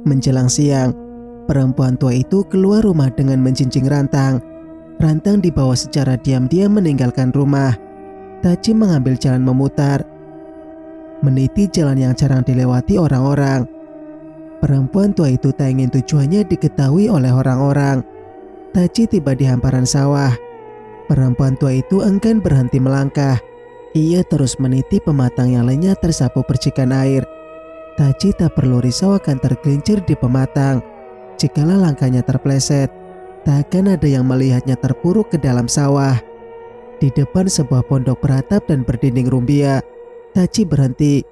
Menjelang siang, perempuan tua itu keluar rumah dengan menjinjing rantang. Rantang dibawa secara diam-diam meninggalkan rumah. Taci mengambil jalan memutar, meniti jalan yang jarang dilewati orang-orang. Perempuan tua itu tak ingin tujuannya diketahui oleh orang-orang. Taci tiba di hamparan sawah. Perempuan tua itu enggan berhenti melangkah. Ia terus meniti pematang yang lainnya tersapu percikan air. Taci tak perlu risau akan tergelincir di pematang. Jikalau langkahnya terpleset, tak akan ada yang melihatnya terpuruk ke dalam sawah. Di depan sebuah pondok beratap dan berdinding rumbia, Taci berhenti.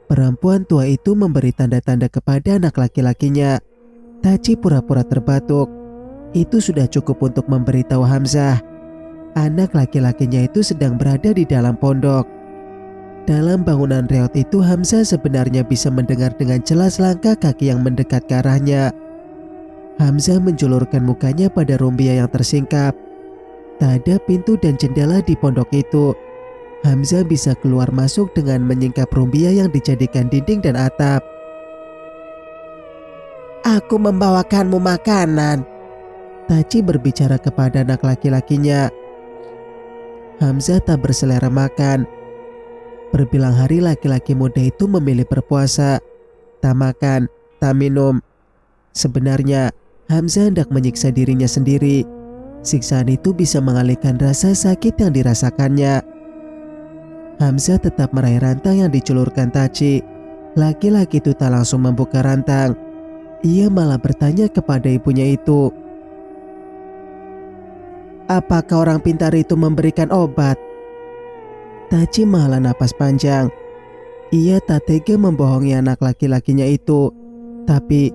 Perempuan tua itu memberi tanda-tanda kepada anak laki-lakinya. Taci pura-pura terbatuk. Itu sudah cukup untuk memberitahu Hamzah. Anak laki-lakinya itu sedang berada di dalam pondok. Dalam bangunan reot itu, Hamzah sebenarnya bisa mendengar dengan jelas langkah kaki yang mendekat ke arahnya. Hamzah menjulurkan mukanya pada rumbia yang tersingkap. Tak ada pintu dan jendela di pondok itu. Hamzah bisa keluar masuk dengan menyingkap rumbia yang dijadikan dinding dan atap. "Aku membawakanmu makanan," Taci berbicara kepada anak laki-lakinya. Hamzah tak berselera makan. Berbilang hari laki-laki muda itu memilih berpuasa. Tak makan, tak minum. Sebenarnya, Hamzah hendak menyiksa dirinya sendiri. Siksaan itu bisa mengalihkan rasa sakit yang dirasakannya. Hamzah tetap meraih rantang yang diculurkan Taci. Laki-laki itu tak langsung membuka rantang. Ia malah bertanya kepada ibunya itu, "Apakah orang pintar itu memberikan obat?" Taci menghela napas panjang. Ia tak tega membohongi anak laki-lakinya itu, tapi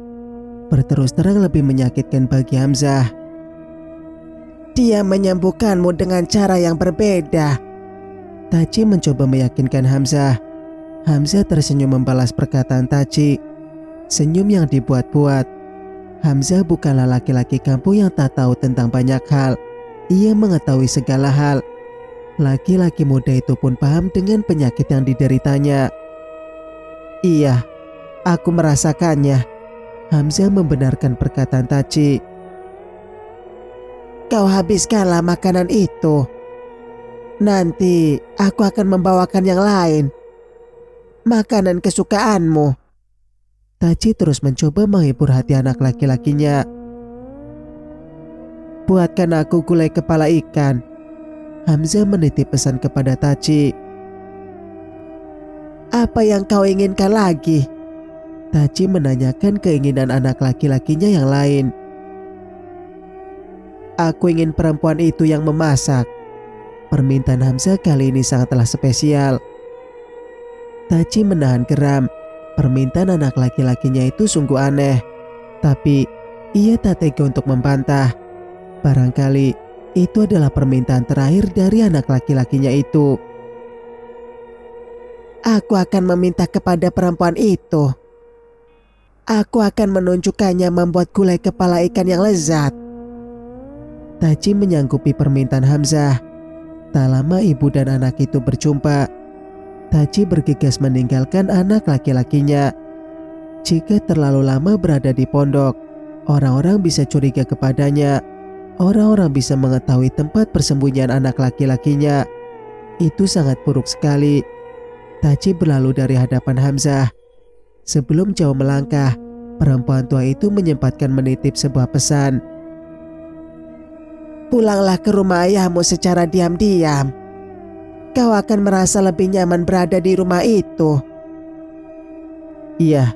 berterus terang lebih menyakitkan bagi Hamzah. "Dia menyembuhkanmu dengan cara yang berbeda." Taci mencoba meyakinkan Hamzah. Hamzah tersenyum membalas perkataan Taci. Senyum yang dibuat-buat. Hamzah bukanlah laki-laki kampung yang tak tahu tentang banyak hal. Ia mengetahui segala hal. Laki-laki muda itu pun paham dengan penyakit yang dideritanya. "Iya, aku merasakannya." Hamzah membenarkan perkataan Taci. "Kau habiskanlah makanan itu. Nanti aku akan membawakan yang lain. Makanan kesukaanmu." Taci terus mencoba menghibur hati anak laki-lakinya. "Buatkan aku gulai kepala ikan." Hamzah menitip pesan kepada Taci. "Apa yang kau inginkan lagi?" Taci menanyakan keinginan anak laki-lakinya yang lain. "Aku ingin perempuan itu yang memasak." Permintaan Hamzah kali ini sangatlah spesial. Taci menahan geram. Permintaan anak laki-lakinya itu sungguh aneh. Tapi ia tak tega untuk membantah. Barangkali itu adalah permintaan terakhir dari anak laki-lakinya itu. "Aku akan meminta kepada perempuan itu. Aku akan menunjukkannya membuat gulai kepala ikan yang lezat." Taci menyanggupi permintaan Hamzah. Tak lama ibu dan anak itu berjumpa. Taci bergegas meninggalkan anak laki-lakinya. Jika terlalu lama berada di pondok, orang-orang bisa curiga kepadanya. Orang-orang bisa mengetahui tempat persembunyian anak laki-lakinya. Itu sangat buruk sekali. Taci berlalu dari hadapan Hamzah. Sebelum jauh melangkah, perempuan tua itu menyempatkan menitip sebuah pesan. "Pulanglah ke rumah ayahmu secara diam-diam. Kau akan merasa lebih nyaman berada di rumah itu." "Iya,"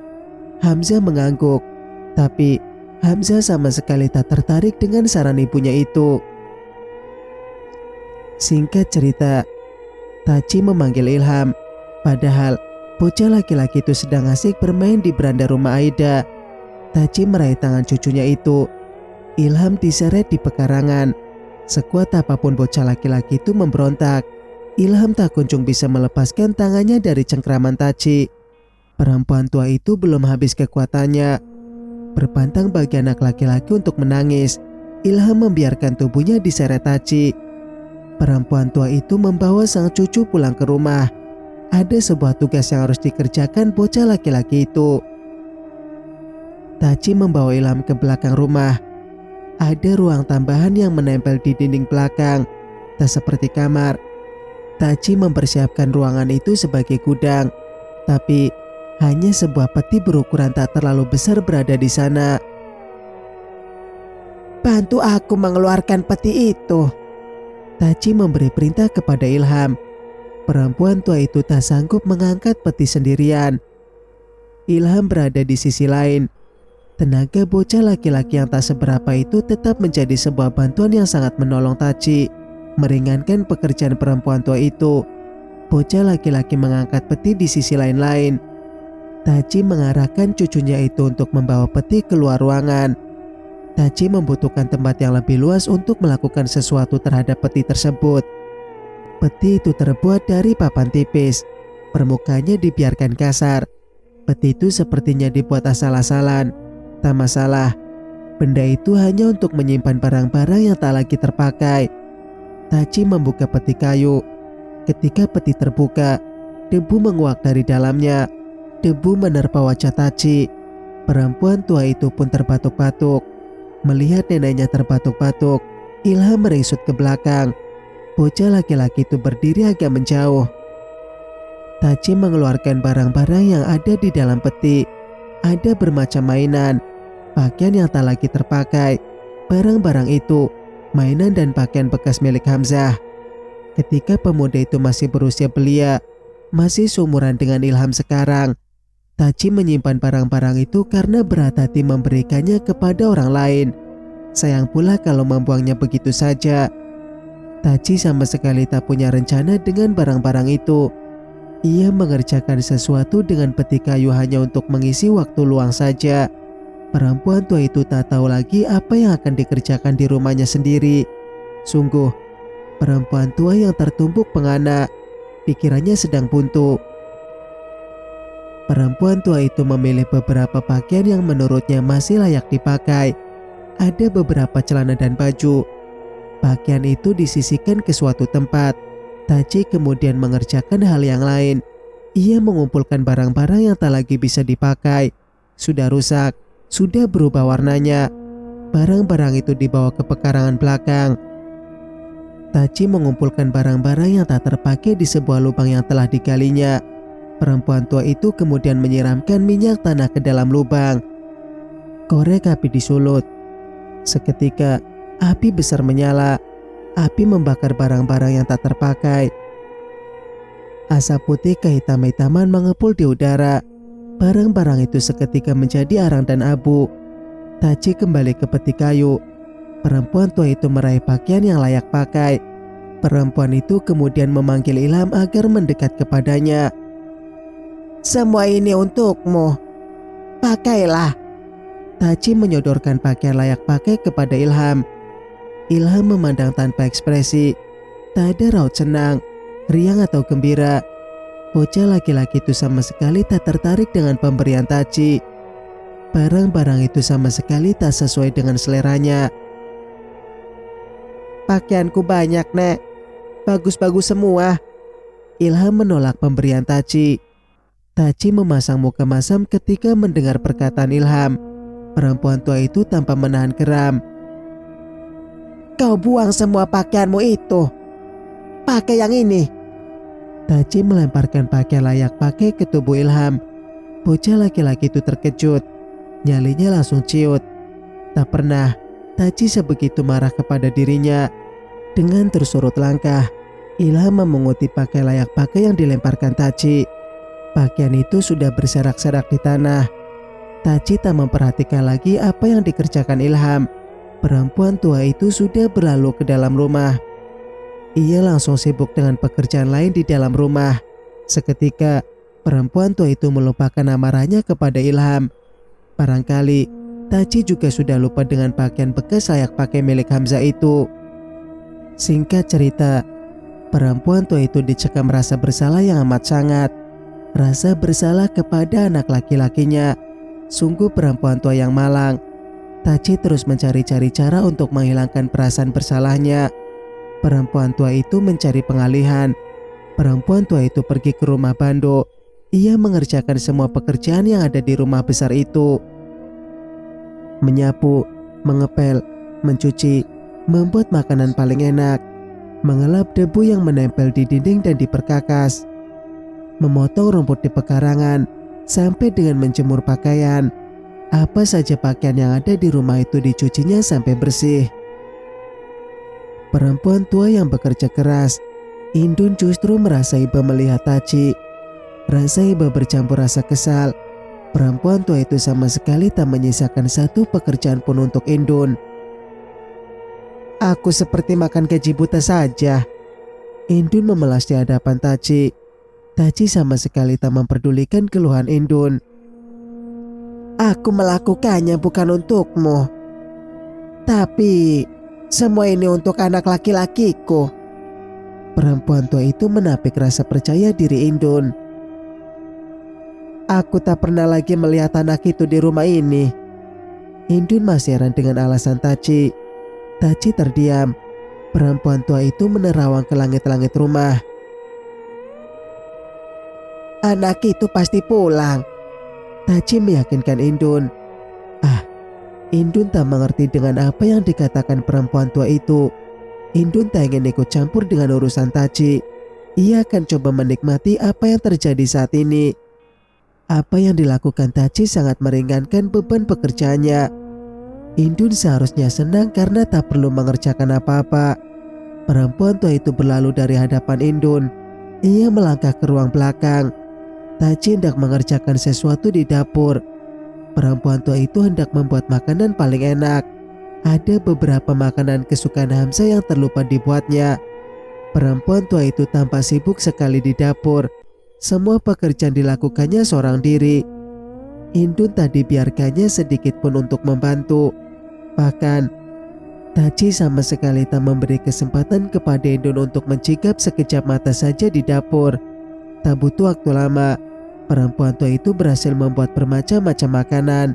Hamzah mengangguk. Tapi Hamzah sama sekali tak tertarik dengan saran ibunya itu. Singkat cerita, Taci memanggil Ilham. Padahal bocah laki-laki itu sedang asik bermain di beranda rumah Aida. Taci meraih tangan cucunya itu. Ilham diseret di pekarangan. Sekuat apapun bocah laki-laki itu memberontak. Ilham tak kunjung bisa melepaskan tangannya dari cengkraman Taci. Perempuan tua itu belum habis kekuatannya. Berpantang bagi anak laki-laki untuk menangis, Ilham membiarkan tubuhnya diseret Taci. Perempuan tua itu membawa sang cucu pulang ke rumah. Ada sebuah tugas yang harus dikerjakan bocah laki-laki itu. Taci membawa Ilham ke belakang rumah. Ada ruang tambahan yang menempel di dinding belakang, tak seperti kamar. Taci mempersiapkan ruangan itu sebagai gudang, tapi hanya sebuah peti berukuran tak terlalu besar berada di sana. "Bantu aku mengeluarkan peti itu." Taci memberi perintah kepada Ilham. Perempuan tua itu tak sanggup mengangkat peti sendirian. Ilham berada di sisi lain. Tenaga bocah laki-laki yang tak seberapa itu tetap menjadi sebuah bantuan yang sangat menolong Taci, meringankan pekerjaan perempuan tua itu. Bocah laki-laki mengangkat peti di sisi lain-lain. Taci mengarahkan cucunya itu untuk membawa peti keluar ruangan. Taci membutuhkan tempat yang lebih luas untuk melakukan sesuatu terhadap peti tersebut. Peti itu terbuat dari papan tipis. Permukaannya dibiarkan kasar. Peti itu sepertinya dibuat asal-asalan. Tak masalah, benda itu hanya untuk menyimpan barang-barang yang tak lagi terpakai. Taci membuka peti kayu. Ketika peti terbuka, debu menguap dari dalamnya. Debu menerpa wajah Taci. Perempuan tua itu pun terbatuk-batuk. Melihat neneknya terbatuk-batuk, Ilham meringsut ke belakang. Bocah laki-laki itu berdiri agak menjauh. Taci mengeluarkan barang-barang yang ada di dalam peti. Ada bermacam mainan, pakaian yang tak lagi terpakai. Barang-barang itu, mainan dan pakaian bekas milik Hamzah. Ketika pemuda itu masih berusia belia, masih seumuran dengan Ilham sekarang, Taci menyimpan barang-barang itu karena berat hati memberikannya kepada orang lain. Sayang pula kalau membuangnya begitu saja. Taci sama sekali tak punya rencana dengan barang-barang itu. Ia mengerjakan sesuatu dengan peti kayu hanya untuk mengisi waktu luang saja. Perempuan tua itu tak tahu lagi apa yang akan dikerjakan di rumahnya sendiri. Sungguh, perempuan tua yang tertumbuk pengana. Pikirannya sedang buntu. Perempuan tua itu memilih beberapa pakaian yang menurutnya masih layak dipakai. Ada beberapa celana dan baju. Pakaian itu disisihkan ke suatu tempat. Taci kemudian mengerjakan hal yang lain. Ia mengumpulkan barang-barang yang tak lagi bisa dipakai. Sudah rusak, sudah berubah warnanya. Barang-barang itu dibawa ke pekarangan belakang. Taci mengumpulkan barang-barang yang tak terpakai di sebuah lubang yang telah digalinya. Perempuan tua itu kemudian menyiramkan minyak tanah ke dalam lubang. Korek api disulut. Seketika, api besar menyala. Api membakar barang-barang yang tak terpakai. Asap putih kehitam-hitaman mengepul di udara. Barang-barang itu seketika menjadi arang dan abu. Taci kembali ke peti kayu. Perempuan tua itu meraih pakaian yang layak pakai. Perempuan itu kemudian memanggil Ilham agar mendekat kepadanya. "Semua ini untukmu. Pakailah." Taci menyodorkan pakaian layak pakai kepada Ilham. Ilham memandang tanpa ekspresi. Tak ada raut senang, riang atau gembira. Bocah laki-laki itu sama sekali tak tertarik dengan pemberian Taci. Barang-barang itu sama sekali tak sesuai dengan seleranya. "Pakaianku banyak, Nek. Bagus-bagus semua." Ilham menolak pemberian Taci. Taci memasang muka masam ketika mendengar perkataan Ilham. Perempuan tua itu tanpa menahan geram. "Kau buang semua pakaianmu itu. Pakai yang ini." Taci melemparkan pakaian layak pakai ke tubuh Ilham. Bocah laki-laki itu terkejut. Nyalinya langsung ciut. Tak pernah Taci sebegitu marah kepada dirinya. Dengan tersurut langkah, Ilham memunguti pakaian layak pakai yang dilemparkan Taci. Pakaian itu sudah berserak-serak di tanah. Taci tak memperhatikan lagi apa yang dikerjakan Ilham. Perempuan tua itu sudah berlalu ke dalam rumah. Ia langsung sibuk dengan pekerjaan lain di dalam rumah. Seketika, perempuan tua itu melupakan amarahnya kepada Ilham. Barangkali, Taci juga sudah lupa dengan pakaian bekas layak pakai milik Hamzah itu. Singkat cerita, perempuan tua itu dicekam rasa bersalah yang amat sangat. Rasa bersalah kepada anak laki-lakinya. Sungguh perempuan tua yang malang. Taci terus mencari-cari cara untuk menghilangkan perasaan bersalahnya. Perempuan tua itu mencari pengalihan. Perempuan tua itu pergi ke rumah Bando. Ia mengerjakan semua pekerjaan yang ada di rumah besar itu. menyapu, mengepel, mencuci, membuat makanan paling enak, mengelap debu yang menempel di dinding dan di perkakas, memotong rumput di pekarangan, sampai dengan menjemur pakaian. Apa saja pakaian yang ada di rumah itu dicucinya sampai bersih. Perempuan tua yang bekerja keras. Indun justru merasa iba melihat Taci. Rasa iba bercampur rasa kesal. Perempuan tua itu sama sekali tak menyisakan satu pekerjaan pun untuk Indun. Aku seperti makan gaji buta saja. Indun memelas di hadapan Taci. Taci sama sekali tak memperdulikan keluhan Indun. Aku melakukannya bukan untukmu. Tapi semua ini untuk anak laki-lakiku. Perempuan tua itu menapik rasa percaya diri Indun. Aku tak pernah lagi melihat anak itu di rumah ini. Indun masih heran dengan alasan Taci. Taci terdiam. Perempuan tua itu menerawang ke langit-langit rumah. Anak itu pasti pulang. Taci meyakinkan Indun. Indun tak mengerti dengan apa yang dikatakan perempuan tua itu. Indun tak ingin ikut campur dengan urusan Taci. Ia akan coba menikmati apa yang terjadi saat ini. Apa yang dilakukan Taci sangat meringankan beban pekerjaannya. Indun seharusnya senang karena tak perlu mengerjakan apa-apa. Perempuan tua itu berlalu dari hadapan Indun. Ia melangkah ke ruang belakang. Taci hendak mengerjakan sesuatu di dapur. Perempuan tua itu hendak membuat makanan paling enak. Ada beberapa makanan kesukaan Hamzah yang terlupa dibuatnya. Perempuan tua itu tampak sibuk sekali di dapur. Semua pekerjaan dilakukannya seorang diri. Indun tak dibiarkannya sedikit pun untuk membantu. Bahkan, Taci sama sekali tak memberi kesempatan kepada Indun untuk mencikap sekejap mata saja di dapur. Tak butuh waktu lama, perempuan tua itu berhasil membuat bermacam-macam makanan.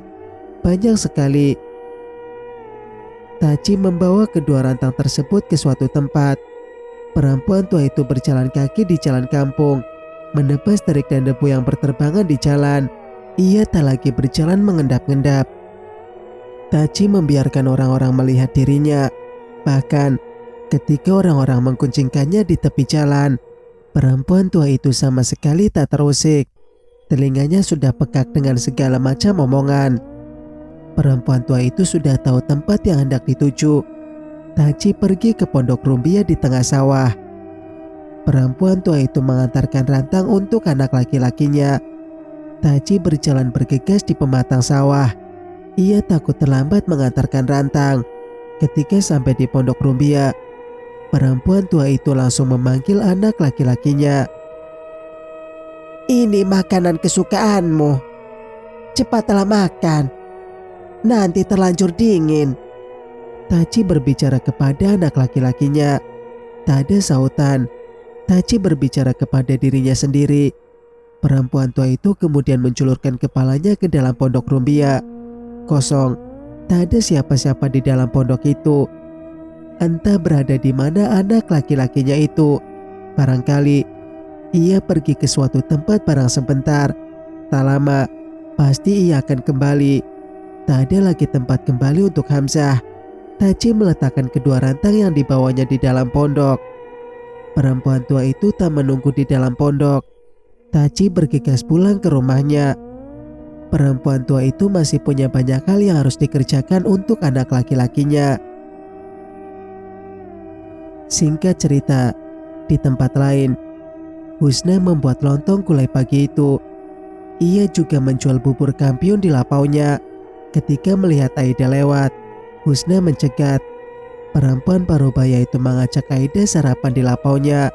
Banyak sekali. Taci membawa kedua rantang tersebut ke suatu tempat. Perempuan tua itu berjalan kaki di jalan kampung, menebas terik dan debu yang berterbangan di jalan. Ia tak lagi berjalan mengendap-endap. Taci membiarkan orang-orang melihat dirinya. Bahkan, ketika orang-orang mengkuncingkannya di tepi jalan, perempuan tua itu sama sekali tak terusik. Telinganya sudah pekak dengan segala macam omongan. Perempuan tua itu sudah tahu tempat yang hendak dituju. Taci pergi ke pondok rumbia di tengah sawah. Perempuan tua itu mengantarkan rantang untuk anak laki-lakinya. Taci berjalan bergegas di pematang sawah. Ia takut terlambat mengantarkan rantang. Ketika sampai di pondok rumbia, perempuan tua itu langsung memanggil anak laki-lakinya. Ini makanan kesukaanmu. Cepatlah makan. Nanti terlanjur dingin. Taci berbicara kepada anak laki-lakinya. Tak ada sautan. Taci berbicara kepada dirinya sendiri. Perempuan tua itu kemudian menjulurkan kepalanya ke dalam pondok rumbia. Kosong. Tak ada siapa-siapa di dalam pondok itu. Entah berada di mana anak laki-lakinya itu. Barangkali ia pergi ke suatu tempat barang sebentar. Tak lama, pasti ia akan kembali. Tak ada lagi tempat kembali untuk Hamzah. Taci meletakkan kedua rantang yang dibawanya di dalam pondok. Perempuan tua itu tak menunggu di dalam pondok. Taci bergegas pulang ke rumahnya. Perempuan tua itu masih punya banyak hal yang harus dikerjakan untuk anak laki-lakinya. Singkat cerita, di tempat lain, Husna membuat lontong gulai pagi itu. Ia juga menjual bubur kampiun di lapaunya. Ketika melihat Aida lewat, Husna mencegat. Perempuan parubaya itu mengajak Aida sarapan di lapaunya.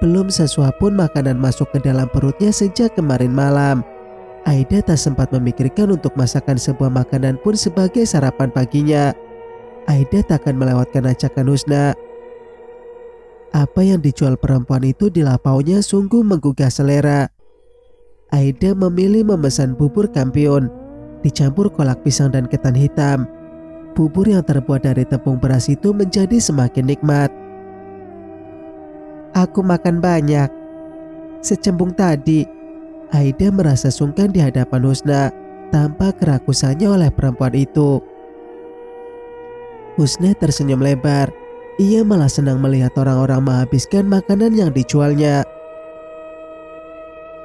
Belum sesuap pun makanan masuk ke dalam perutnya sejak kemarin malam. Aida tak sempat memikirkan untuk masakan sebuah makanan pun sebagai sarapan paginya. Aida takkan melewatkan ajakan Husna. Apa yang dijual perempuan itu di lapaunya sungguh menggugah selera. Aida memilih memesan bubur kampiun, dicampur kolak pisang dan ketan hitam. Bubur yang terbuat dari tepung beras itu menjadi semakin nikmat. Aku makan banyak. Secembung tadi. Aida merasa sungkan di hadapan Husna tanpa kerakusannya oleh perempuan itu. Husna tersenyum lebar. Ia malah senang melihat orang-orang menghabiskan makanan yang dijualnya.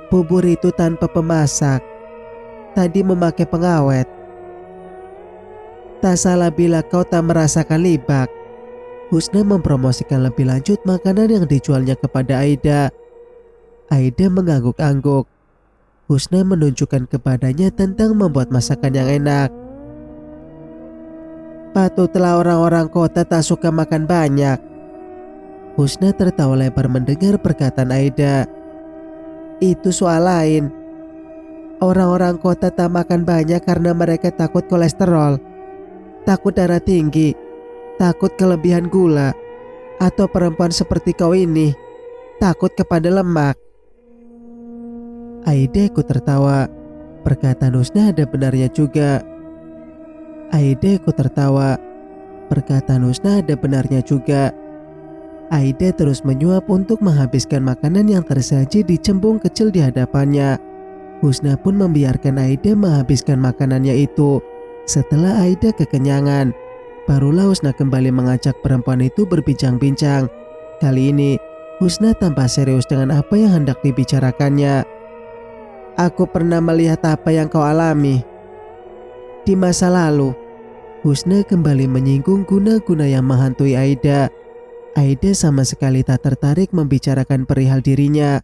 Bubur itu tanpa pemasak. Tadi memakai pengawet. Tak salah bila kau tak merasakan libak. Husna mempromosikan lebih lanjut makanan yang dijualnya kepada Aida. Aida mengangguk-angguk. Husna menunjukkan kepadanya tentang membuat masakan yang enak. Patutlah orang-orang kota tak suka makan banyak. Husna tertawa lebar mendengar perkataan Aida. Itu soal lain. Orang-orang kota tak makan banyak karena mereka takut kolesterol, takut darah tinggi, takut kelebihan gula, atau perempuan seperti kau ini takut kepada lemak. Aida ikut tertawa. Perkataan Husna ada benarnya juga. Aida ikut tertawa. Perkataan Husna ada benarnya juga. Aida terus menyuap untuk menghabiskan makanan yang tersaji di cembung kecil di hadapannya. Husna pun membiarkan Aida menghabiskan makanannya itu. Setelah Aida kekenyangan, barulah Husna kembali mengajak perempuan itu berbincang-bincang. Kali ini, Husna tampak serius dengan apa yang hendak dibicarakannya. Aku pernah melihat apa yang kau alami di masa lalu. Husna kembali menyinggung guna-guna yang menghantui Aida. Aida sama sekali tak tertarik membicarakan perihal dirinya.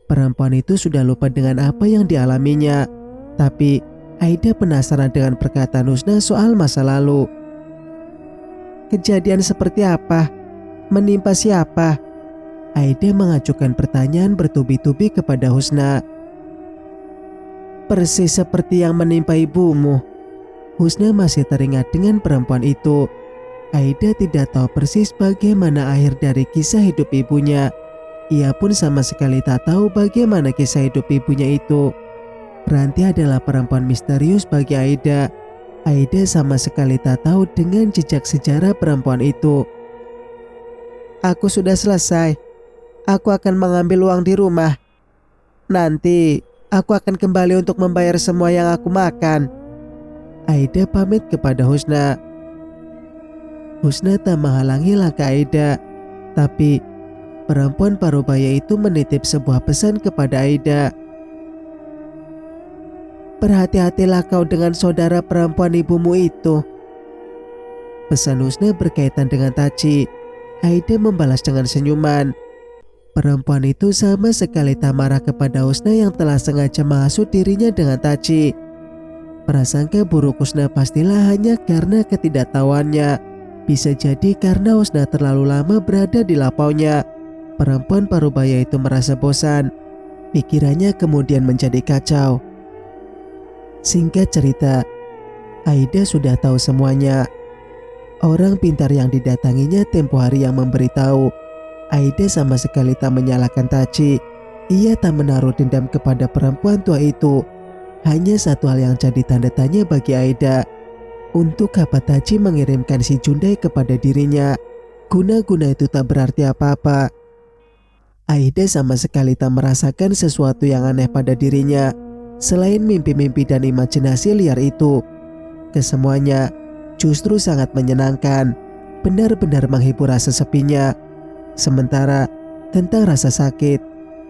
Perempuan itu sudah lupa dengan apa yang dialaminya. Tapi Aida penasaran dengan perkataan Husna soal masa lalu. Kejadian seperti apa? Menimpa siapa? Aida mengajukan pertanyaan bertubi-tubi kepada Husna. Persis seperti yang menimpa ibumu. Husna masih teringat dengan perempuan itu. Aida tidak tahu persis bagaimana akhir dari kisah hidup ibunya. Ia pun sama sekali tak tahu bagaimana kisah hidup ibunya itu. Ranti adalah perempuan misterius bagi Aida. Aida sama sekali tak tahu dengan jejak sejarah perempuan itu. Aku sudah selesai. Aku akan mengambil uang di rumah. Nanti aku akan kembali untuk membayar semua yang aku makan. Aida pamit kepada Husna. Husna tak menghalangi langkah Aida. Tapi perempuan parubaya itu menitip sebuah pesan kepada Aida. Berhati-hatilah kau dengan saudara perempuan ibumu itu. Pesan Husna berkaitan dengan Taci. Aida membalas dengan senyuman. Perempuan itu sama sekali tak marah kepada Husna yang telah sengaja menghasut dirinya dengan Taci. Prasangka buruk Husna pastilah hanya karena ketidaktahuannya. Bisa jadi karena Husna terlalu lama berada di lapaunya. Perempuan parubaya itu merasa bosan. Pikirannya kemudian menjadi kacau. Singkat cerita, Aida sudah tahu semuanya. Orang pintar yang didatanginya tempo hari yang memberitahu. Aida sama sekali tak menyalahkan Taci. Ia tak menaruh dendam kepada perempuan tua itu. Hanya satu hal yang jadi tanda tanya bagi Aida. Untuk apa Taci mengirimkan si Jundai kepada dirinya? Guna-guna itu tak berarti apa-apa. Aida sama sekali tak merasakan sesuatu yang aneh pada dirinya. Selain mimpi-mimpi dan imajinasi liar itu, kesemuanya justru sangat menyenangkan. Benar-benar menghibur rasa sepinya. Sementara tentang rasa sakit,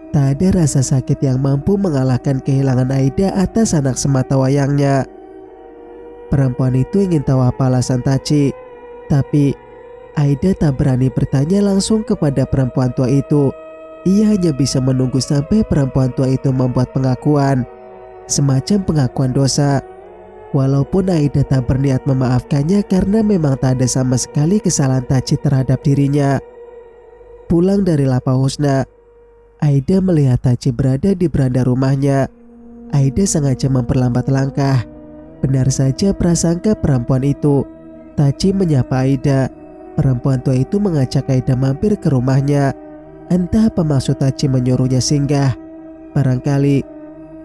tak ada rasa sakit yang mampu mengalahkan kehilangan Aida atas anak semata wayangnya. Perempuan itu ingin tahu apa alasan Taci, tapi Aida tak berani bertanya langsung kepada perempuan tua itu. Ia hanya bisa menunggu sampai perempuan tua itu membuat pengakuan, semacam pengakuan dosa. Walaupun Aida tak berniat memaafkannya karena memang tak ada sama sekali kesalahan Taci terhadap dirinya. Pulang dari lapau Husna, Aida melihat Taci berada di beranda rumahnya. Aida sengaja memperlambat langkah. Benar saja prasangka perempuan itu. Taci menyapa Aida. Perempuan tua itu mengajak Aida mampir ke rumahnya. Entah apa maksud Taci menyuruhnya singgah. Barangkali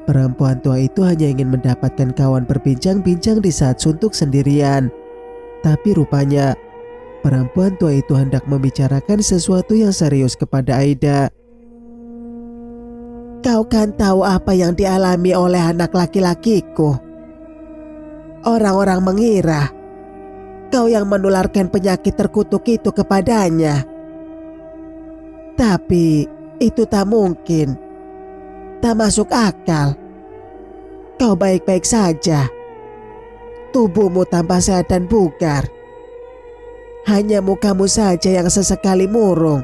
perempuan tua itu hanya ingin mendapatkan kawan berbincang-bincang di saat suntuk sendirian. Tapi rupanya perempuan tua itu hendak membicarakan sesuatu yang serius kepada Aida. Kau kan tahu apa yang dialami oleh anak laki-lakiku. Orang-orang mengira Kau yang menularkan penyakit terkutuk itu kepadanya. Tapi itu tak mungkin. Tak masuk akal. Kau baik-baik saja. Tubuhmu tambah sehat dan bugar. Hanya mukamu saja yang sesekali murung.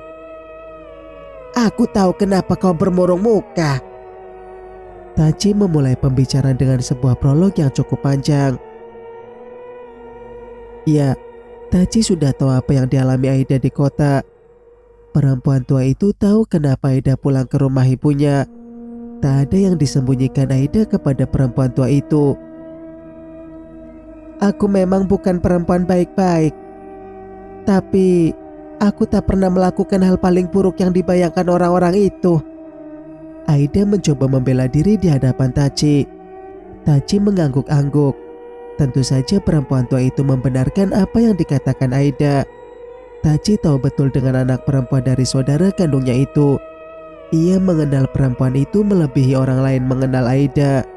Aku tahu kenapa kau bermurung muka. Taci memulai pembicaraan dengan sebuah prolog yang cukup panjang. Ya, Taci sudah tahu apa yang dialami Aida di kota. Perempuan tua itu tahu kenapa Aida pulang ke rumah ibunya. Tak ada yang disembunyikan Aida kepada perempuan tua itu. Aku memang bukan perempuan baik-baik. Tapi aku tak pernah melakukan hal paling buruk yang dibayangkan orang-orang itu. Aida mencoba membela diri di hadapan Taci. Taci mengangguk-angguk. Tentu saja perempuan tua itu membenarkan apa yang dikatakan Aida. Taci tahu betul dengan anak perempuan dari saudara kandungnya itu. Ia mengenal perempuan itu melebihi orang lain mengenal Aida.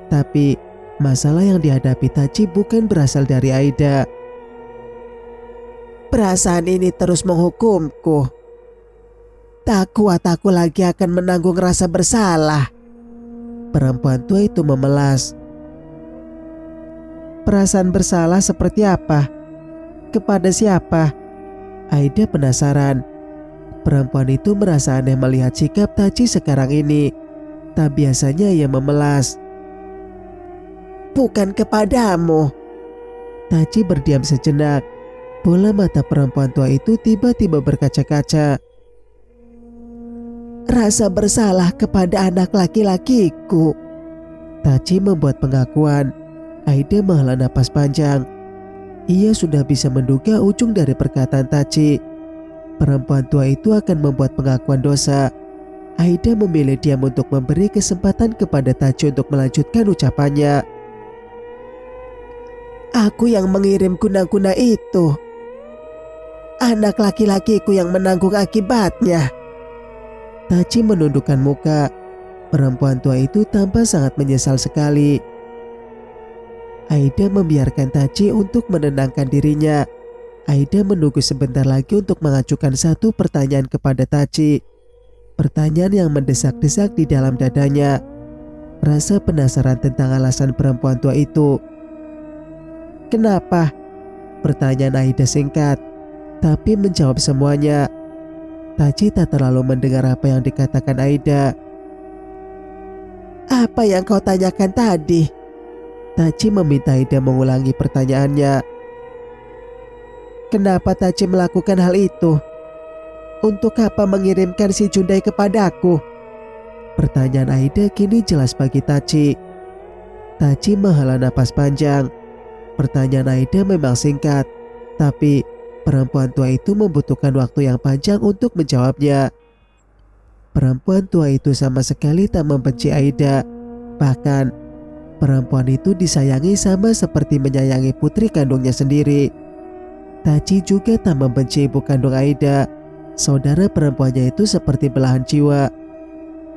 Tapi masalah yang dihadapi Taci bukan berasal dari Aida. Perasaan ini terus menghukumku. Tak kuat aku lagi akan menanggung rasa bersalah. Perempuan tua itu memelas. Perasaan bersalah seperti apa? Kepada siapa? Aida penasaran. Perempuan itu merasa aneh melihat sikap Taci sekarang ini. Tak biasanya ia memelas. Bukan kepadamu. Taci berdiam sejenak. Bola mata perempuan tua itu tiba-tiba berkaca-kaca. Rasa bersalah kepada anak laki-lakiku. Taci membuat pengakuan. Aida menghela napas panjang. Ia sudah bisa menduga ujung dari perkataan Taci. Perempuan tua itu akan membuat pengakuan dosa. Aida memilih diam untuk memberi kesempatan kepada Taci untuk melanjutkan ucapannya. Aku yang mengirim guna-guna itu. Anak laki-lakiku yang menanggung akibatnya. Taci menundukkan muka. Perempuan tua itu tampak sangat menyesal sekali. Aida membiarkan Taci untuk menenangkan dirinya. Aida menunggu sebentar lagi untuk mengajukan satu pertanyaan kepada Taci. Pertanyaan yang mendesak-desak di dalam dadanya. Rasa penasaran tentang alasan perempuan tua itu. Kenapa? Pertanyaan Aida singkat, tapi menjawab semuanya. Taci tak terlalu mendengar apa yang dikatakan Aida. Apa yang kau tanyakan tadi? Taci meminta Aida mengulangi pertanyaannya. Kenapa Taci melakukan hal itu? Untuk apa mengirimkan si Jundai kepadaku? Pertanyaan Aida kini jelas bagi Taci. Taci menghela napas panjang. Pertanyaan Aida memang singkat, tapi perempuan tua itu membutuhkan waktu yang panjang untuk menjawabnya. Perempuan tua itu sama sekali tak membenci Aida. Bahkan perempuan itu disayangi sama seperti menyayangi putri kandungnya sendiri. Taci juga tak membenci ibu kandung Aida. Saudara perempuannya itu seperti belahan jiwa.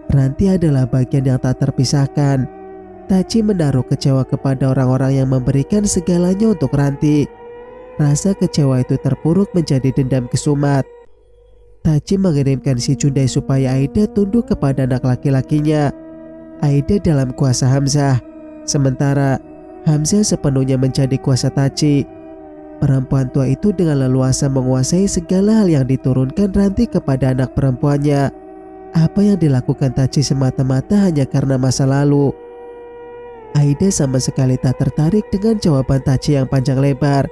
Ranti adalah bagian yang tak terpisahkan. Taci menaruh kecewa kepada orang-orang yang memberikan segalanya untuk Ranti. Rasa kecewa itu terpuruk menjadi dendam kesumat. Taci mengirimkan si Jundai supaya Aida tunduk kepada anak laki-lakinya. Aida dalam kuasa Hamzah. Sementara Hamzah sepenuhnya menjadi kuasa Taci. Perempuan tua itu dengan leluasa menguasai segala hal yang diturunkan Ranti kepada anak perempuannya. Apa yang dilakukan Taci semata-mata hanya karena masa lalu. Aida sama sekali tak tertarik dengan jawaban Taci yang panjang lebar.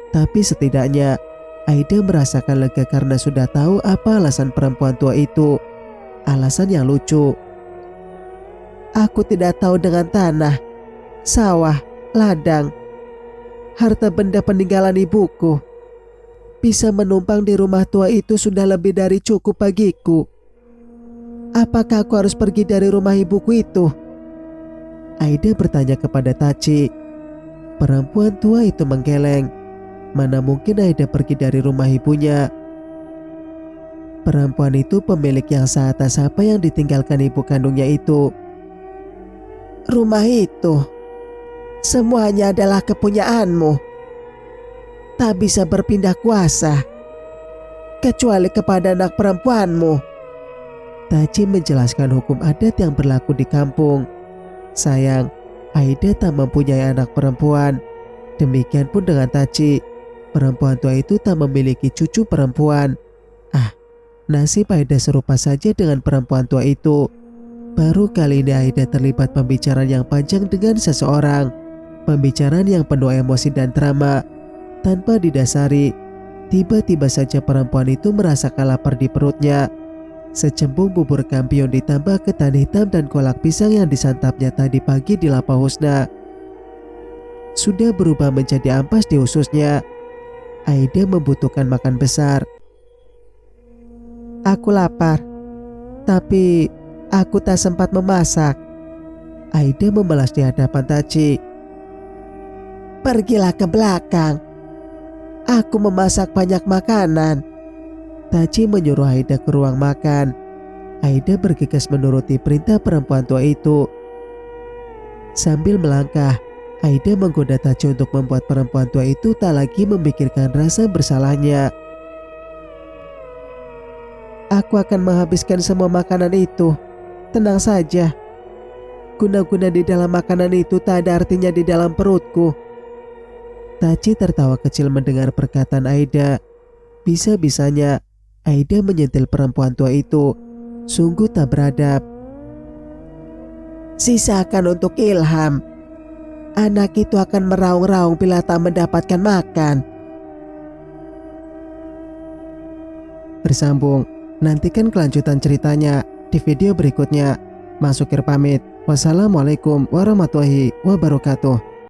Tapi setidaknya Aida merasakan lega karena sudah tahu apa alasan perempuan tua itu. Alasan yang lucu. Aku tidak tahu dengan tanah, sawah, ladang, harta benda peninggalan ibuku. Bisa menumpang di rumah tua itu sudah lebih dari cukup bagiku. Apakah aku harus pergi dari rumah ibuku itu? Aida bertanya kepada Taci. Perempuan tua itu menggeleng. Mana mungkin Aida pergi dari rumah ibunya? Perempuan itu pemilik yang sah atas apa yang ditinggalkan ibu kandungnya itu. Rumah itu semuanya adalah kepunyaanmu. tak bisa berpindah kuasa, kecuali kepada anak perempuanmu. Taci menjelaskan hukum adat yang berlaku di kampung. Sayang, Aida tak mempunyai anak perempuan. Demikian pun dengan Taci. Perempuan tua itu tak memiliki cucu perempuan. Nasib Aida serupa saja dengan perempuan tua itu. Baru kali ini Aida terlibat pembicaraan yang panjang dengan seseorang. Pembicaraan yang penuh emosi dan drama. Tanpa didasari, tiba-tiba saja perempuan itu merasakan lapar di perutnya. Secembung bubur kampiun ditambah ketan hitam dan kolak pisang yang disantapnya tadi pagi di Lapa Husna sudah berubah menjadi ampas di ususnya. Aida membutuhkan makan besar. Aku lapar, tapi aku tak sempat memasak. Aida membalas di hadapan Taci. Pergilah ke belakang. Aku memasak banyak makanan. Taci menyuruh Aida ke ruang makan. Aida bergegas menuruti perintah perempuan tua itu. Sambil melangkah, Aida menggoda Taci untuk membuat perempuan tua itu tak lagi memikirkan rasa bersalahnya. Aku akan menghabiskan semua makanan itu. Tenang saja. Guna-guna di dalam makanan itu tak ada artinya di dalam perutku. Taci tertawa kecil mendengar perkataan Aida. Bisa-bisanya Aida menyentil perempuan tua itu. Sungguh tak beradab. Sisakan untuk Ilham. Anak itu akan meraung-raung bila tak mendapatkan makan. Bersambung. Nantikan kelanjutan ceritanya di video berikutnya. Mas Sukir pamit. Wassalamualaikum warahmatullahi wabarakatuh.